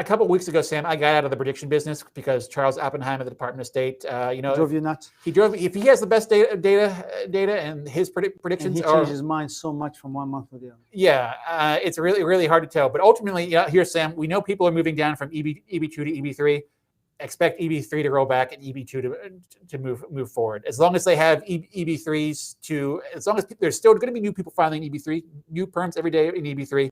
couple of weeks ago, Sam, I got out of the prediction business because Charles Oppenheim of the Department of State, drove you nuts. If he has the best data and his predictions, and he changed his mind so much from 1 month to the other. Yeah, it's really, really hard to tell. But ultimately, here, Sam, we know people are moving down from EB2 to EB3. Expect EB3 to roll back and EB2 to move forward. As long as they have EB3s as long as there's still going to be new people filing EB3, new perms every day in EB3,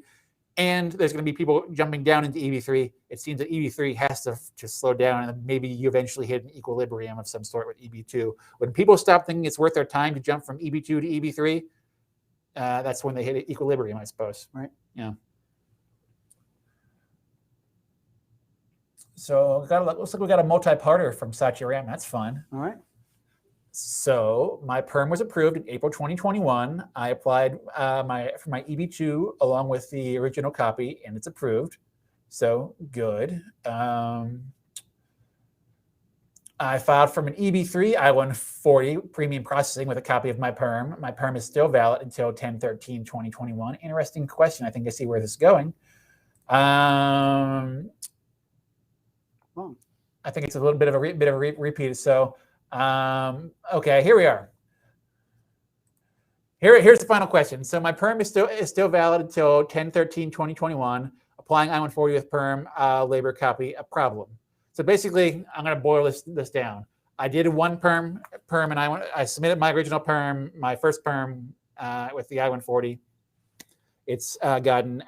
and there's going to be people jumping down into EB3. It seems that EB3 has to just slow down, and maybe you eventually hit an equilibrium of some sort with EB2. When people stop thinking it's worth their time to jump from EB2 to EB3, that's when they hit equilibrium, I suppose. Right. Yeah. So looks like we got a multi-parter from Satya Ram. That's fun. All right. So my perm was approved in April 2021. I applied for my EB2 along with the original copy, and it's approved. So good. I filed from an EB3 I-140 premium processing with a copy of my perm. My perm is still valid until 10/13/2021. Interesting question. I think I see where this is going. I think it's a little bit of a repeat. So, okay, here we are. Here's the final question. So my perm is still valid until 10/13/2021. Applying I-140 with perm labor copy, a problem. So basically, I'm going to boil this down. I did one perm, and I submitted my original perm, my first perm with the I-140. It's gotten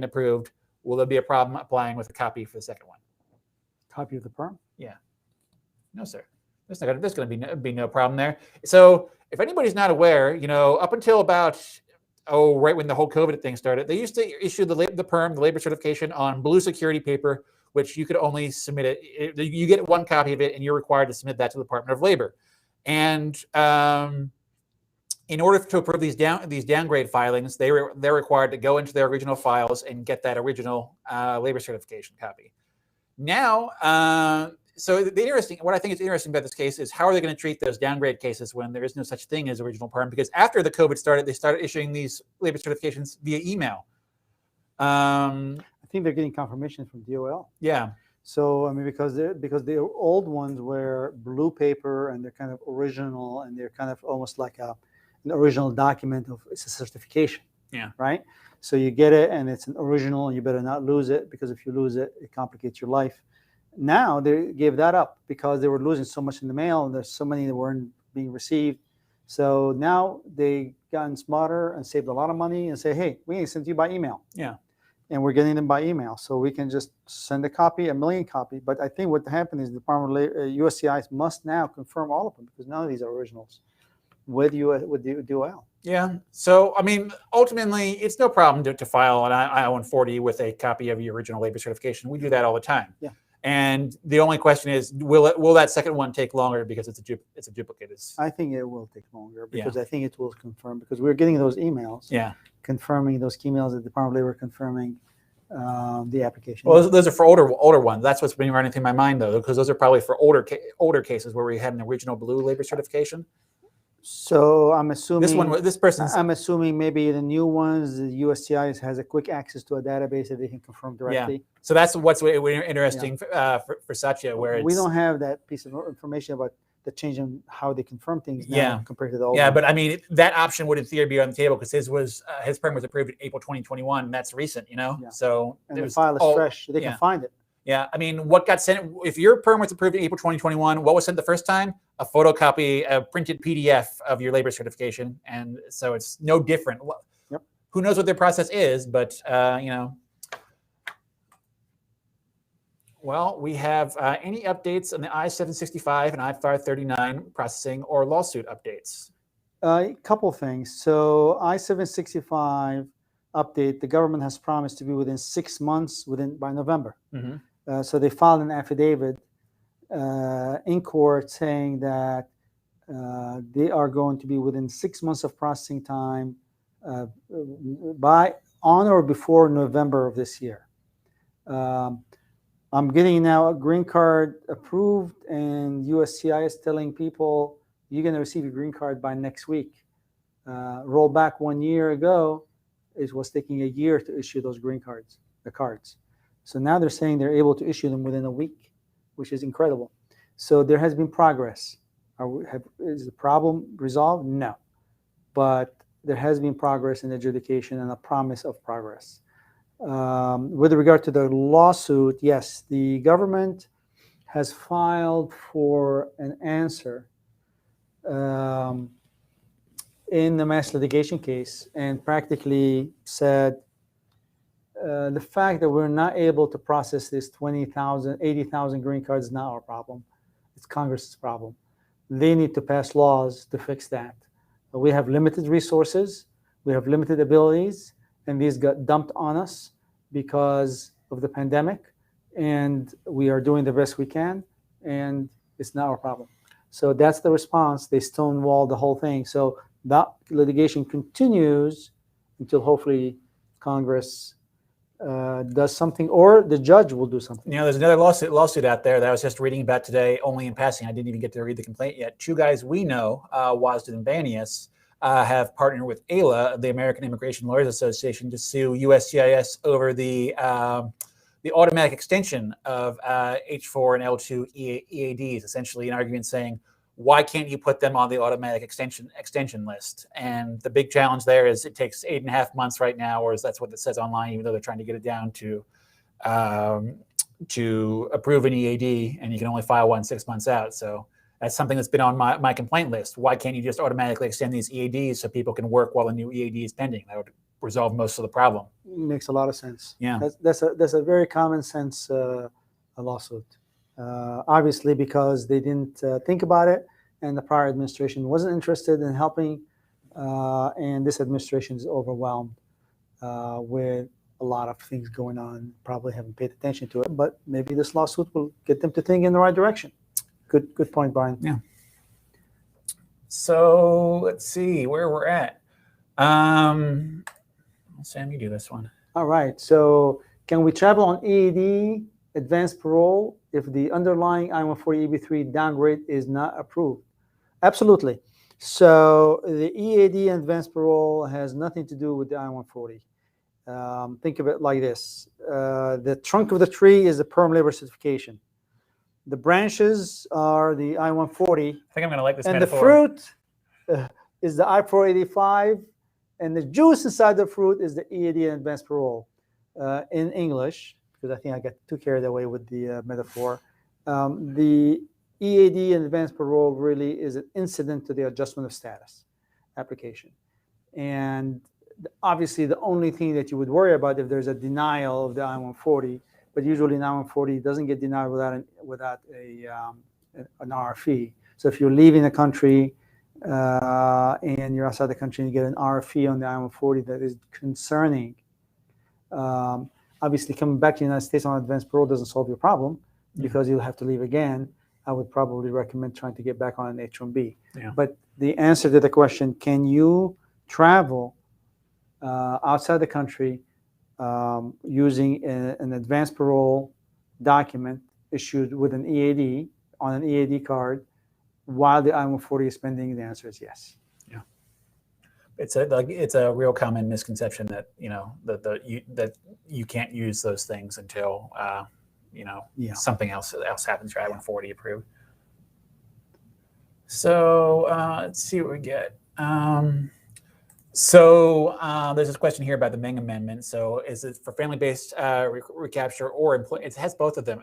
approved. Will there be a problem applying with a copy for the second one? Copy of the perm? Yeah. No, sir. There's going to be no problem there. So if anybody's not aware, up until about right when the whole COVID thing started, they used to issue the labor certification on blue security paper, which you could only submit it. You get one copy of it, and you're required to submit that to the Department of Labor. And in order to approve these downgrade filings, they're required to go into their original files and get that original labor certification copy. Now, what I think is interesting about this case is how are they going to treat those downgrade cases when there is no such thing as original perm? Because after the COVID started, they started issuing these labor certifications via email. I think they're getting confirmation from DOL. Yeah. So I mean, because the old ones were blue paper and they're kind of original and they're kind of almost like an original document of it's a certification. Yeah. Right. So you get it and it's an original, and you better not lose it, because if you lose it, it complicates your life. Now they gave that up because they were losing so much in the mail, and there's so many that weren't being received. So now they gotten smarter and saved a lot of money and say, hey, we can send you by email. Yeah. And we're getting them by email. So we can just send a copy, a million copy. But I think what happened is the Department of Labor, USCIS must now confirm all of them, because none of these are originals with the DOL. Yeah. So, I mean, ultimately, it's no problem to file an I-140 with a copy of your original labor certification. We do that all the time. Yeah. And the only question is, will that second one take longer because it's a duplicate? I think it will take longer, because I think it will confirm, because we're getting those emails. Yeah. Confirming those emails at the Department of Labor, confirming the application. Well, those are for older ones. That's what's been running through my mind, though, because those are probably for older cases where we had an original blue labor certification. So I'm assuming this person's. I'm assuming maybe the new ones, the USCIS has a quick access to a database that they can confirm directly. Yeah. So that's what's interesting for Satya, where we don't have that piece of information about the change in how they confirm things now compared to the old. Yeah, one. but I mean, that option would in theory be on the table, because his perm was approved in April 2021. And that's recent, Yeah. So and the file is fresh. They can find it. Yeah, I mean, what got sent? If your perm was approved in April 2021, what was sent the first time? A photocopy, a printed PDF of your labor certification, and so it's no different. Yep. Who knows what their process is? But Well, we have any updates on the I-765 and I-539 processing or lawsuit updates? A couple things. So I-765 update, the government has promised to be within 6 months by November. Mm-hmm. So they filed an affidavit in court saying that they are going to be within 6 months of processing time on or before November of this year. I'm getting now a green card approved, and USCIS telling people you're going to receive your green card by next week. Roll back 1 year ago, it was taking a year to issue those green cards, the cards. So now they're saying they're able to issue them within a week, which is incredible. So there has been progress. Is the problem resolved? No. But there has been progress in adjudication and a promise of progress. With regard to the lawsuit, yes, the government has filed for an answer in the mass litigation case, and practically said the fact that we're not able to process this 20,000, 80,000 green cards is not our problem. It's Congress's problem. They need to pass laws to fix that. But we have limited resources, we have limited abilities, and these got dumped on us because of the pandemic, and we are doing the best we can, and it's not our problem. So that's the response. They stonewalled the whole thing. So that litigation continues until hopefully Congress does something, or the judge will do something. You know, there's another lawsuit out there that I was just reading about today, only in passing. I didn't even get to read the complaint yet. Two guys we know, Wasden and Banias, have partnered with AILA, the American Immigration Lawyers Association, to sue USCIS over the automatic extension of H4 and L2 EADs, essentially an argument saying, why can't you put them on the automatic extension list? And the big challenge there is it takes 8.5 months right now, or that's what it says online, even though they're trying to get it down to approve an EAD, and you can only file one 6 months out. So that's something that's been on my complaint list. Why can't you just automatically extend these EADs so people can work while a new EAD is pending? That would resolve most of the problem. Makes a lot of sense. Yeah, that's a very common sense lawsuit. Obviously, because they didn't think about it, and the prior administration wasn't interested in helping, and this administration is overwhelmed with a lot of things going on. Probably haven't paid attention to it, but maybe this lawsuit will get them to think in the right direction. Good point, Brian. Yeah. So let's see where we're at. Sam, you do this one. All right. So can we travel on EAD, advanced parole, if the underlying I-140 EB3 downgrade is not approved? Absolutely. So the EAD and advanced parole has nothing to do with the I-140. Think of it like this. The trunk of the tree is the perm labor certification. The branches are the I-140. I think I'm going to like this and metaphor. The fruit is the I-485, and the juice inside the fruit is the EAD and advanced parole. In English, because I think I got too carried away with the metaphor, the EAD and advanced parole really is an incident to the adjustment of status application. And obviously the only thing that you would worry about if there's a denial of the I-140, but usually an I-140 doesn't get denied without an RFE. So if you're leaving the country and you're outside the country and you get an RFE on the I-140, that is concerning. Obviously, coming back to the United States on advanced parole doesn't solve your problem because you'll have to leave again. I would probably recommend trying to get back on an H-1B. Yeah. But the answer to the question, can you travel outside the country using an advanced parole document issued with an EAD on an EAD card while the I-140 is pending? The answer is yes. Yeah, it's a real common misconception that that you can't use those things until something else happens. Your I-140 approved. So let's see what we get. So there's this question here about the Meng Amendment. So is it for family-based recapture or it has both of them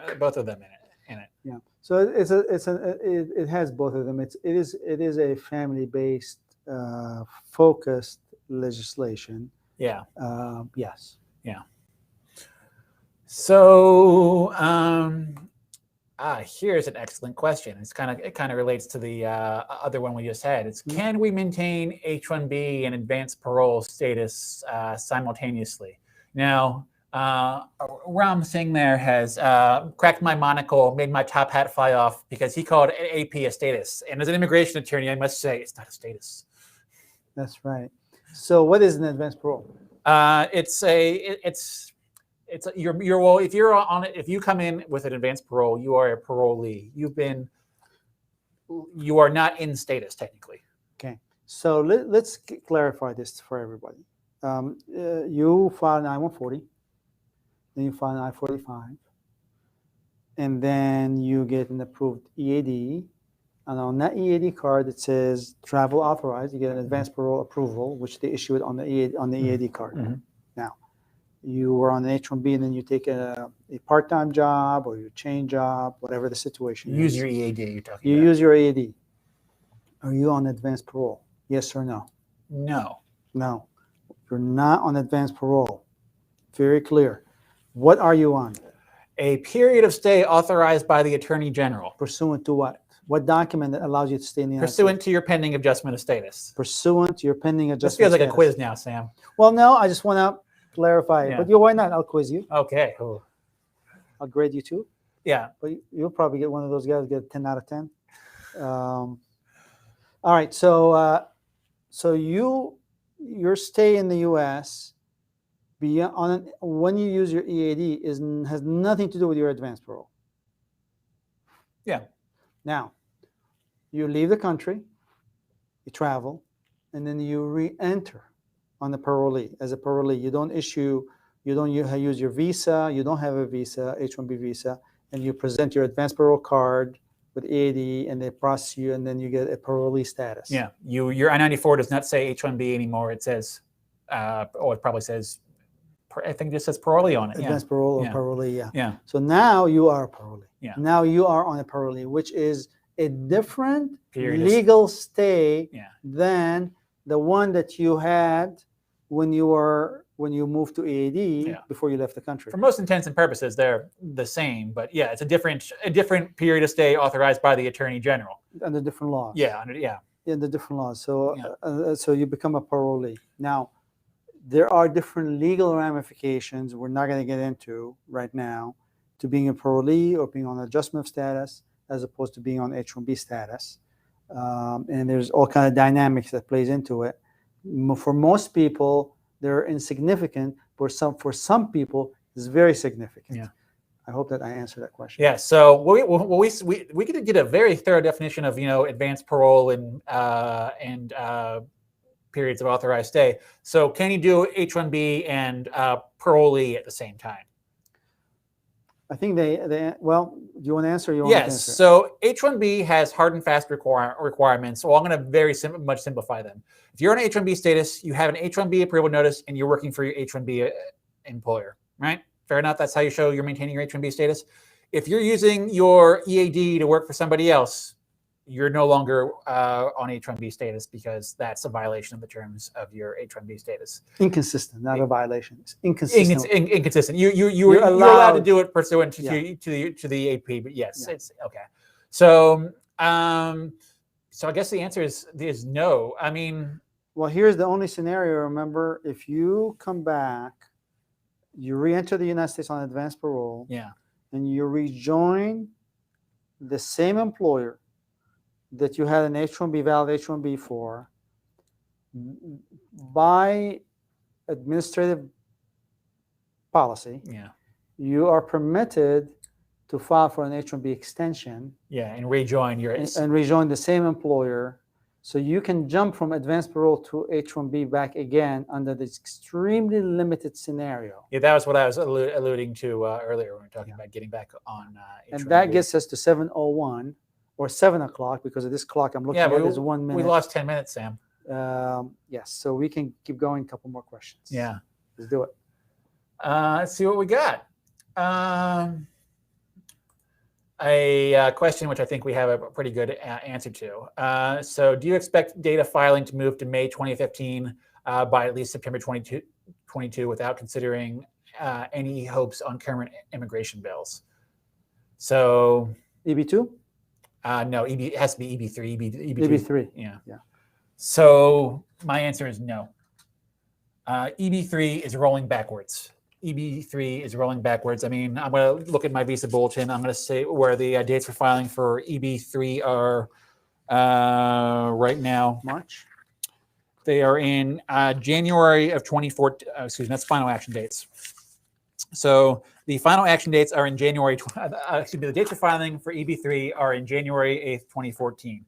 in it? Yeah. So it has both of them. It is a family-based focused legislation. Yeah. Yes. Yeah. So here's an excellent question. It kind of relates to the other one we just had. It's can we maintain H-1B and advanced parole status simultaneously? Now, Ram Singh there has cracked my monocle, made my top hat fly off because he called AP a status. And as an immigration attorney, I must say it's not a status. That's right. So what is an advanced parole? If you come in with an advanced parole, you are a parolee. You are not in status technically. Okay. So let's clarify this for everybody. You file an I-140, then you file an I-45, and then you get an approved EAD. And on that EAD card, it says travel authorized. You get an advanced parole approval, which they issue it on the EAD card. Mm-hmm. Now, you were on an H-1B, and then you take a part-time job or you change job, whatever the situation is. Use your EAD. You're talking. You use your EAD. Are you on advanced parole? Yes or no? No. No. You're not on advanced parole. Very clear. What are you on? A period of stay authorized by the Attorney General. Pursuant to what? What document that allows you to stay in the United Pursuant States? to your pending adjustment of status. Pursuant to your pending adjustment. This feels like status. a quiz now, Sam. Well, no, I just want to clarify. Yeah. But why not? I'll quiz you. Okay. Ooh. I'll grade you too. Yeah. But you'll probably get one of those guys get a 10 out of 10. All right. So your stay in the U.S. beyond when you use your EAD has nothing to do with your advance parole. Yeah. Now, you leave the country, you travel, and then you re-enter on the parolee as a parolee. You don't use your visa. You don't have a visa, H-1B visa, and you present your advance parole card with EAD, and they process you, and then you get a parolee status. Yeah. Your I-94 does not say H-1B anymore. It says, it probably says, I think it just says parolee on it. Advance parole or parolee, yeah. Yeah. So now you are a parolee. Yeah. Now you are on a parolee, which is a different Period stay than the one that you had when you moved to EAD before you left the country. For most intents and purposes, they're the same, but yeah, it's a different period of stay authorized by the Attorney General. Under different laws. Yeah, under different laws. So so you become a parolee. Now, there are different legal ramifications we're not going to get into right now to being a parolee or being on adjustment of status as opposed to being on H-1B status. And there's all kind of dynamics that plays into it. For most people, they're insignificant. For some people, it's very significant. Yeah. I hope that I answered that question. Yeah. So we could get a very thorough definition of advanced parole and periods of authorized stay. So can you do H-1B and parolee at the same time? I think well, do you want to answer? Or you want yes. To answer? So H-1B has hard and fast requirements. So I'm going to very much simplify them. If you're on an H-1B status, you have an H-1B approval notice, and you're working for your H-1B employer, right? Fair enough. That's how you show you're maintaining your H-1B status. If you're using your EAD to work for somebody else, you're no longer on H-1B status because that's a violation of the terms of your H-1B status. Inconsistent, not a violation. It's inconsistent. Inconsistent. You're allowed to do it pursuant to the AP, but yes, it's okay. So so I guess the answer is no. I mean, well, here's the only scenario. Remember, if you come back, you re-enter the United States on advanced parole, and you rejoin the same employer that you had an valid H-1B for, by administrative policy, you are permitted to file for an H-1B extension. And rejoin and rejoin the same employer. So you can jump from advanced parole to H-1B back again under this extremely limited scenario. Yeah, that was what I was alluding to earlier when we were talking about getting back on H-1B. And that gets us to 7:01 or 7 o'clock because of this clock I'm looking at is 1 minute. We lost 10 minutes, Sam. Yes, so we can keep going. A couple more questions. Yeah. Let's do it. Let's see what we got. A question which I think we have a pretty good answer to. So do you expect data filing to move to May 2015 by at least September 2022 without considering any hopes on current immigration bills? So EB2? No, it has to be EB3. EB3. Yeah. So my answer is no. EB3 is rolling backwards. EB3 is rolling backwards. I mean, I'm going to look at my visa bulletin. I'm going to say where the dates for filing for EB3 are right now. March? They are in January of 2014. Excuse me, that's final action dates. So the final action dates are in January. The dates for filing for EB3 are in January 8th, 2014.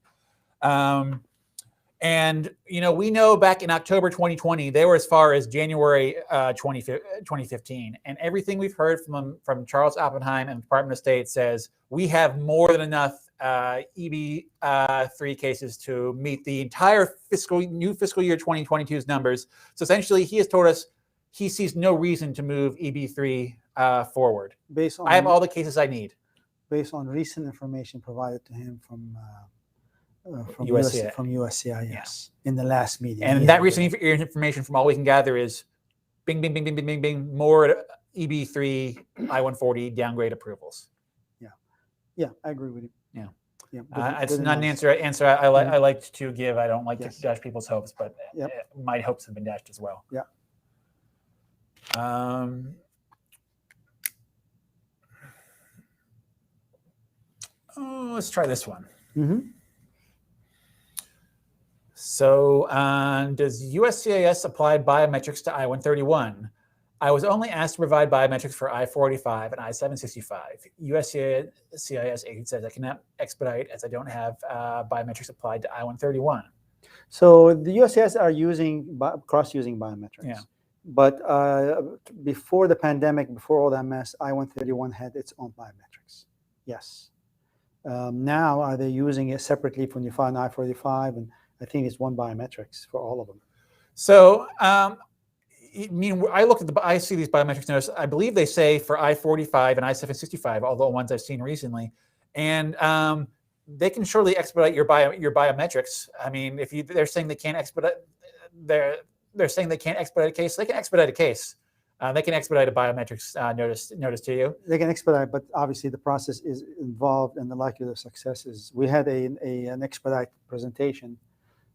And, we know back in October 2020, they were as far as January 2015. And everything we've heard from Charles Oppenheim and the Department of State says we have more than enough EB3 cases to meet the entire new fiscal year 2022's numbers. So essentially, he has told us he sees no reason to move EB3 forward. I have all the cases I need. Based on recent information provided to him from USCIS. From USCIS in the last meeting. And that recent information, from all we can gather, is bing, bing, bing, bing, bing, bing, bing, more EB3 I-140 downgrade approvals. Yeah, I agree with you. Yeah. Yeah, It's not an answer I like to give. I don't like to dash people's hopes, but my hopes have been dashed as well. Yeah. Let's try this one. Mm-hmm. So, does USCIS apply biometrics to I-131? I was only asked to provide biometrics for I-485 and I-765. USCIS agent says I cannot expedite as I don't have biometrics applied to I-131. So the USCIS are cross-using biometrics. Yeah. But before the pandemic, before all that mess, I-131 had its own biometrics. Yes. Now, are they using it separately when you file an I-485? And I think it's one biometrics for all of them. So, I see these biometrics notice. I believe they say for I-485 and I-765, all the ones I've seen recently, and they can surely expedite your biometrics. I mean, if they're saying they can't expedite, they're saying they can't expedite a case. They can expedite a case. They can expedite a biometrics notice to you. They can expedite, but obviously the process is involved, and the likelihood of success is. We had an expedite presentation,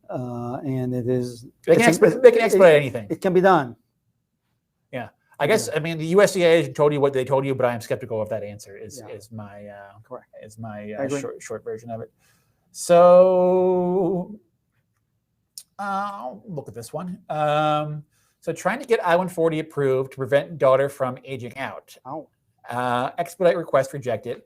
and it is. They can expedite anything. It can be done. Yeah, I guess. I mean, the USCIS told you what they told you, but I am skeptical of that answer. Is my correct? Is my short version of it. So look at this one. So trying to get I-140 approved to prevent daughter from aging out. Oh. Expedite request rejected.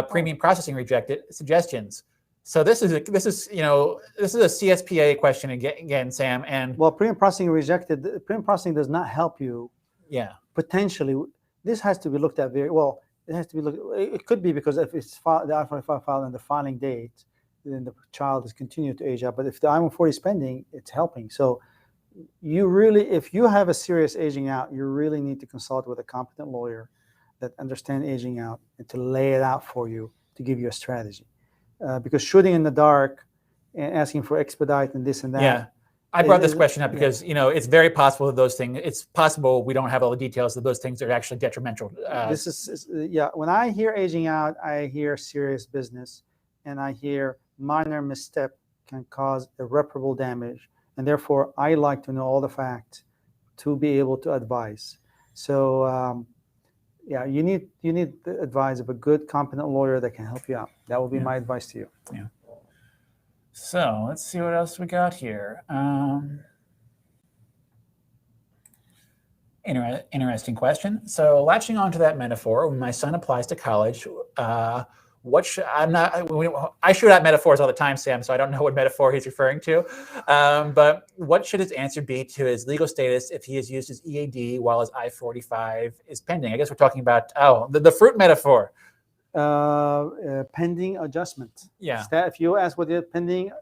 Premium processing rejected. Suggestions. So this is a CSPA question again, Sam. And well, premium processing rejected. Premium processing does not help you. Yeah. Potentially, this has to be looked at very well. It has to be looked. It could be because if it's the I-485 filed on the filing date, then the child is continuing to age out. But if the I-140 is pending, it's helping. So you really, if you have a serious aging out, you really need to consult with a competent lawyer that understands aging out and to lay it out for you to give you a strategy. Because shooting in the dark and asking for expedite and this and that. Yeah, I brought this question up because it's very possible that those things. It's possible we don't have all the details that those things are actually detrimental. This is when I hear aging out, I hear serious business, and I hear minor misstep can cause irreparable damage. And therefore, I like to know all the facts to be able to advise. So, you need the advice of a good, competent lawyer that can help you out. That will be my advice to you. Yeah. So let's see what else we got here. Interesting question. So latching onto that metaphor, when my son applies to college, I shoot out metaphors all the time, Sam, so I don't know what metaphor he's referring to. But what should his answer be to his legal status if he has used his EAD while his I-485 is pending? I guess we're talking about, the fruit metaphor. Pending adjustment. Yeah. If you ask what the pending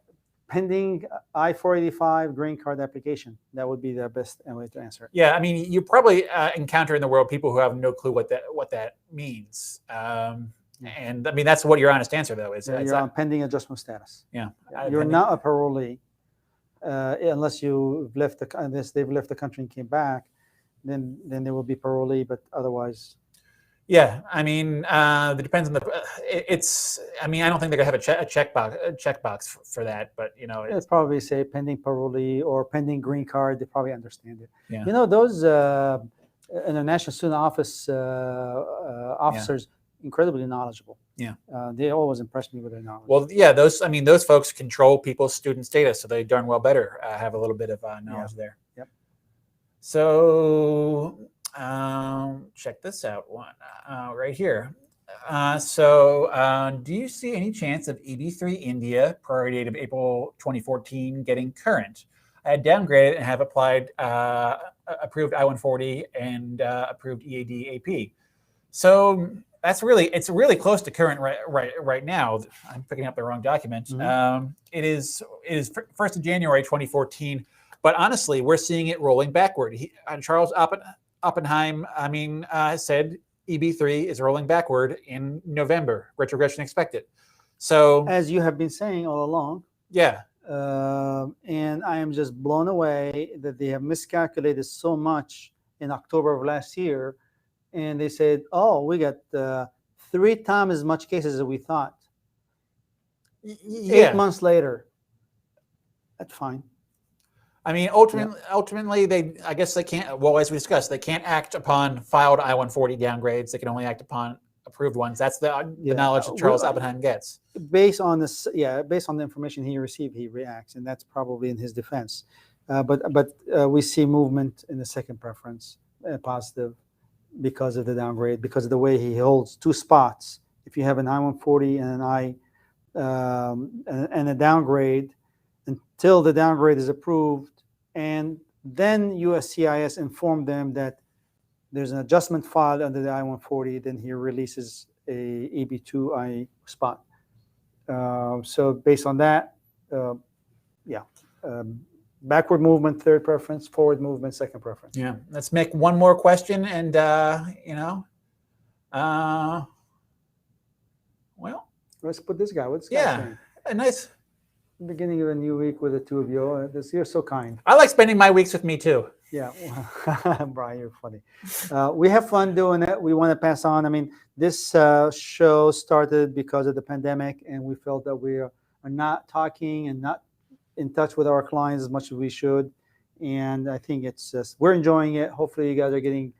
I-485 green card application, that would be the best way to answer it. Yeah, I mean, you probably encounter in the world people who have no clue what that means. And I mean, that's what your honest answer, though, is. You're on pending adjustment status. Yeah. You're not a parolee unless they've left the country and came back, then they will be parolee, but otherwise. Yeah, I mean, it depends on I mean, I don't think they're gonna have a checkbox for that, but it's probably say pending parolee or pending green card. They probably understand it. Yeah. Those international student office officers. Incredibly knowledgeable. Yeah. They always impress me with their knowledge. Well, yeah, those folks control people's student status, so they darn well better have a little bit of knowledge there. Yep. So check this out one right here. So do you see any chance of EB3 India priority date of April 2014 getting current? I had downgraded and have applied approved I-140 and approved EAD AP. So it's really close to current right now. I'm picking up the wrong document. Mm-hmm. It is 1st of January 2014, but honestly, we're seeing it rolling backward. Charles Oppenheim, said EB3 is rolling backward in November. Retrogression expected. So as you have been saying all along. Yeah. And I am just blown away that they have miscalculated so much in October of last year, and they said, "Oh, we got 3 times as much cases as we thought." Yeah. 8 months later, that's fine. I mean, ultimately, I guess they can't. Well, as we discussed, they can't act upon filed I-140 downgrades. They can only act upon approved ones. That's the knowledge that Charles Oppenheim gets. Based on this, based on the information he received, he reacts, and that's probably in his defense. But we see movement in the second preference, positive, because of the downgrade, because of the way he holds 2 spots. If you have an I-140 and and a downgrade, until the downgrade is approved, and then USCIS informed them that there's an adjustment filed under the I-140, then he releases a EB2I spot. So based on that, backward movement, third preference, forward movement, second preference. Yeah, let's make one more question, and well, let's put this guy. What's this guy saying? A nice beginning of a new week with the 2 of you. You're so kind. I like spending my weeks with me too. Yeah, Brian, you're funny. We have fun doing it. We want to pass on. I mean, this show started because of the pandemic, and we felt that we are not talking and not in touch with our clients as much as we should. And I think it's just, we're enjoying it. Hopefully you guys are getting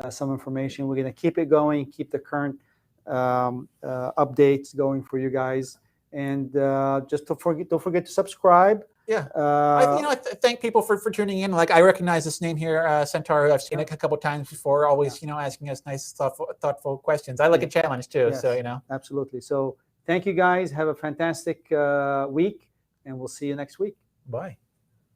some information. We're going to keep it going, keep the current updates going for you guys. And just don't forget to subscribe. Yeah. I thank people for tuning in. Like, I recognize this name here, Centaur. I've seen it a couple times before, always, asking us nice, thoughtful questions. I like a challenge too. Yes, so, absolutely. So thank you guys. Have a fantastic week, and we'll see you next week. Bye.